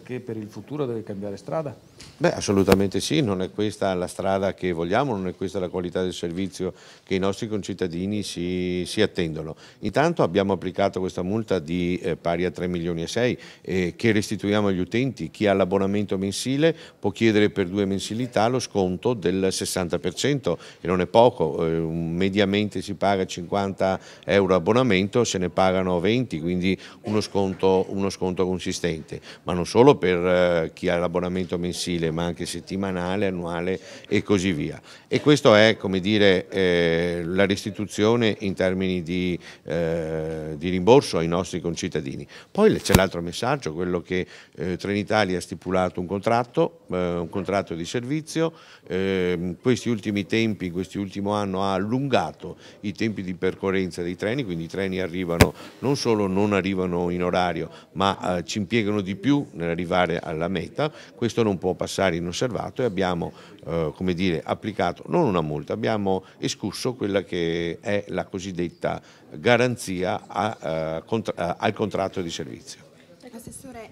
che per il futuro deve cambiare strada? Beh, assolutamente sì, non è questa la strada che vogliamo, non è questa la qualità del servizio che i nostri concittadini si attendono. Intanto abbiamo applicato questa multa pari a 3 milioni e 6 che restituiamo agli utenti. Chi ha l'abbonamento mensile può chiedere per 2 mensilità lo sconto del 60%, che non è poco, mediamente si paga 50 euro abbonamento, se ne pagano 20, quindi uno sconto consistente, ma non solo per chi ha l'abbonamento mensile, ma anche settimanale, annuale e così via. E questo è, come dire, la restituzione in termini di rimborso ai nostri concittadini. Poi c'è l'altro messaggio, quello che Trenitalia ha stipulato un contratto di servizio, in questi ultimi tempi, in quest'ultimo anno ha allungato i tempi di percorrenza dei treni, quindi i treni arrivano, non solo non arrivano in orario, ma ci impiegano di più nell'arrivare alla meta. Questo non può passare inosservato e abbiamo come dire, applicato non una multa, abbiamo escusso quella che è la cosiddetta garanzia al contratto di servizio. Assessore,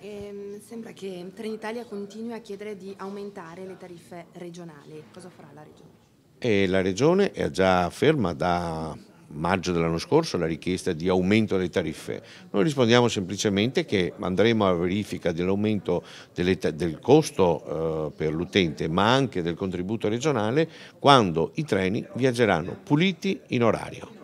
sembra che Trenitalia continui a chiedere di aumentare le tariffe regionali. Cosa farà la Regione? E la Regione è già ferma da maggio dell'anno scorso la richiesta di aumento delle tariffe. Noi rispondiamo semplicemente che andremo a verifica dell'aumento del costo per l'utente, ma anche del contributo regionale, quando i treni viaggeranno puliti in orario.